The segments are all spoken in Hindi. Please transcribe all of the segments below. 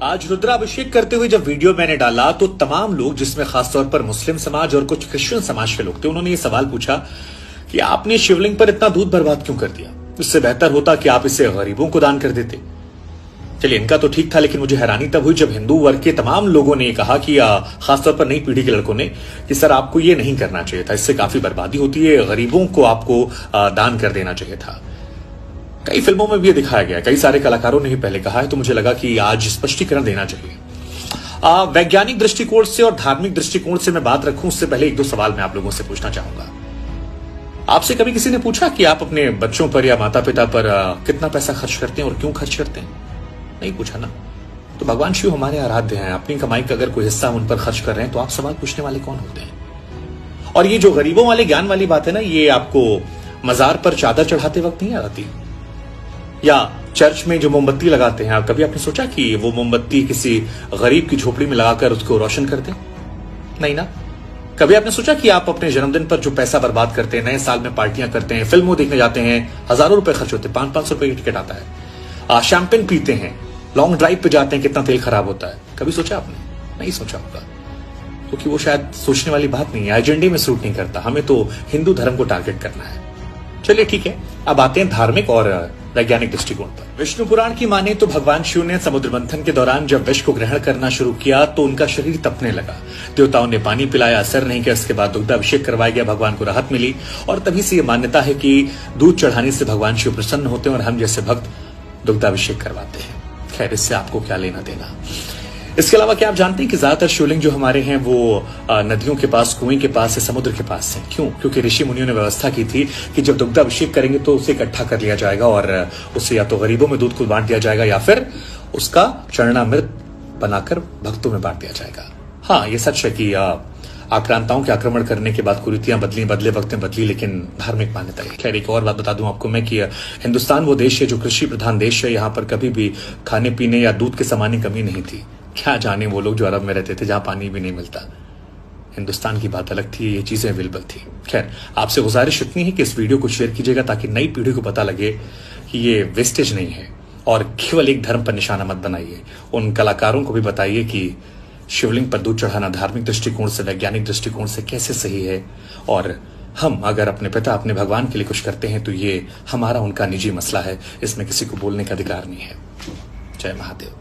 आज रुद्राभिषेक करते हुए जब वीडियो मैंने डाला तो तमाम लोग, जिसमें खासतौर पर मुस्लिम समाज और कुछ क्रिश्चियन समाज के लोग थे, उन्होंने ये सवाल पूछा कि आपने शिवलिंग पर इतना दूध बर्बाद क्यों कर दिया? इससे बेहतर होता कि आप इसे गरीबों को दान कर देते। चलिए, इनका तो ठीक था, लेकिन मुझे हैरानी तब हुई जब हिंदू वर्ग के तमाम लोगों ने कहा कि खासतौर पर नई पीढ़ी के लड़कों ने कि सर आपको ये नहीं करना चाहिए था, इससे काफी बर्बादी होती है, गरीबों को आपको दान कर देना चाहिए था। कई फिल्मों में भी ये दिखाया गया, कई सारे कलाकारों ने ही पहले कहा है, तो मुझे लगा कि आज स्पष्टीकरण देना चाहिए। वैज्ञानिक दृष्टिकोण से और धार्मिक दृष्टिकोण से मैं बात रखूं उससे पहले एक दो सवाल मैं आप लोगों से पूछना चाहूंगा। आपसे कभी किसी ने पूछा कि आप अपने बच्चों पर या माता पिता पर कितना पैसा खर्च करते हैं और क्यों खर्च करते हैं? नहीं पूछा ना। तो भगवान शिव हमारे आराध्य हैं, अपनी कमाई का अगर कोई हिस्सा उन पर खर्च कर रहे हैं तो आप सवाल पूछने वाले कौन होते हैं? और ये जो गरीबों वाले ज्ञान वाली बात है ना, ये आपको मजार पर चादर चढ़ाते वक्त नहीं आती, या चर्च में जो मोमबत्ती लगाते हैं, कभी आपने सोचा कि वो मोमबत्ती किसी गरीब की झोपड़ी में लगाकर उसको रोशन कर दें? नहीं ना। कभी आपने सोचा कि आप अपने जन्मदिन पर जो पैसा बर्बाद करते हैं, नए साल में पार्टियां करते हैं, फिल्मों देखने जाते हैं, हजारों रुपए खर्च होते हैं, 500-500 रुपए की टिकट आता है, शैंपेन पीते हैं, लॉन्ग ड्राइव पे जाते हैं, कितना तेल खराब होता है? कभी सोचा आपने? नहीं सोचा होगा, क्योंकि वो शायद सोचने वाली बात नहीं है, एजेंडे में सूट नहीं करता। हमें तो हिंदू धर्म को टारगेट करना है। चलिए ठीक है, अब आते हैं धार्मिक और वैज्ञानिक दृष्टिकोण पर। विष्णु पुराण की माने तो भगवान शिव ने समुद्र मंथन के दौरान जब विष को ग्रहण करना शुरू किया तो उनका शरीर तपने लगा। देवताओं ने पानी पिलाया, असर नहीं किया। इसके बाद दुग्धाभिषेक करवाया गया, भगवान को राहत मिली, और तभी से यह मान्यता है कि दूध चढ़ाने से भगवान शिव प्रसन्न होते हैं और हम जैसे भक्त दुग्धाभिषेक करवाते हैं। खैर, इससे आपको क्या लेना देना। इसके अलावा क्या आप जानते हैं कि ज्यादातर शिवलिंग जो हमारे हैं वो नदियों के पास, कुएं के पास या समुद्र के पास हैं? क्यों? क्योंकि ऋषि मुनियों ने व्यवस्था की थी कि जब दुग्धाभिषेक करेंगे तो उसे इकट्ठा कर लिया जाएगा और उसे या तो गरीबों में दूध को बांट दिया जाएगा या फिर उसका चरणामृत बनाकर भक्तों में बांट दिया जाएगा। हाँ, ये सच है कि आक्रांताओं के आक्रमण करने के बाद कुरीतियां बदली, बदले वक्त में बदली, लेकिन धार्मिक मान्यता है। खैर, एक और बात बता दूं आपको मैं कि हिंदुस्तान वो देश है जो कृषि प्रधान देश है। यहाँ पर कभी भी खाने पीने या दूध के सामान की कमी नहीं थी। क्या जाने वो लोग जो अरब में रहते थे जहां पानी भी नहीं मिलता। हिंदुस्तान की बात अलग थी, ये चीजें अवेलेबल थी। खैर, आपसे गुजारिश इतनी है कि इस वीडियो को शेयर कीजिएगा ताकि नई पीढ़ी को पता लगे कि ये वेस्टेज नहीं है और केवल एक धर्म पर निशाना मत बनाइए। उन कलाकारों को भी बताइए कि शिवलिंग पर दूध चढ़ाना धार्मिक दृष्टिकोण से, वैज्ञानिक दृष्टिकोण से कैसे सही है, और हम अगर अपने पिता, अपने भगवान के लिए कुछ करते हैं तो ये हमारा उनका निजी मसला है, इसमें किसी को बोलने का अधिकार नहीं है। जय महादेव।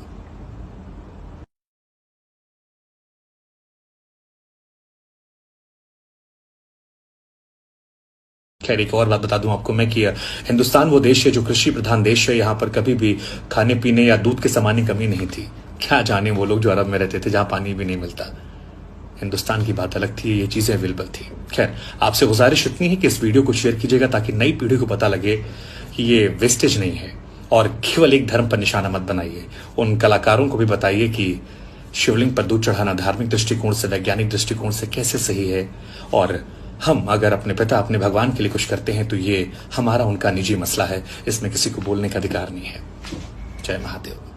खैर, एक और बात बता दूं आपको मैं कि हिंदुस्तान वो देश है जो कृषि प्रधान देश है। यहाँ पर कभी भी खाने पीने या दूध के सामान की कमी नहीं थी। क्या जाने वो लोग जो अरब में रहते थे जहां पानी भी नहीं मिलता। हिंदुस्तान की बात अलग थी, ये चीजें अवेलेबल थी। खैर, आपसे गुजारिश इतनी है कि इस वीडियो को शेयर कीजिएगा ताकि नई पीढ़ी को पता लगे कि ये वेस्टेज नहीं है और केवल एक धर्म पर निशाना मत बनाइए। उन कलाकारों को भी बताइए कि शिवलिंग पर दूध चढ़ाना धार्मिक दृष्टिकोण से, वैज्ञानिक दृष्टिकोण से कैसे सही है, और हम अगर अपने पिता, अपने भगवान के लिए कुछ करते हैं तो ये हमारा उनका निजी मसला है, इसमें किसी को बोलने का अधिकार नहीं है। जय महादेव।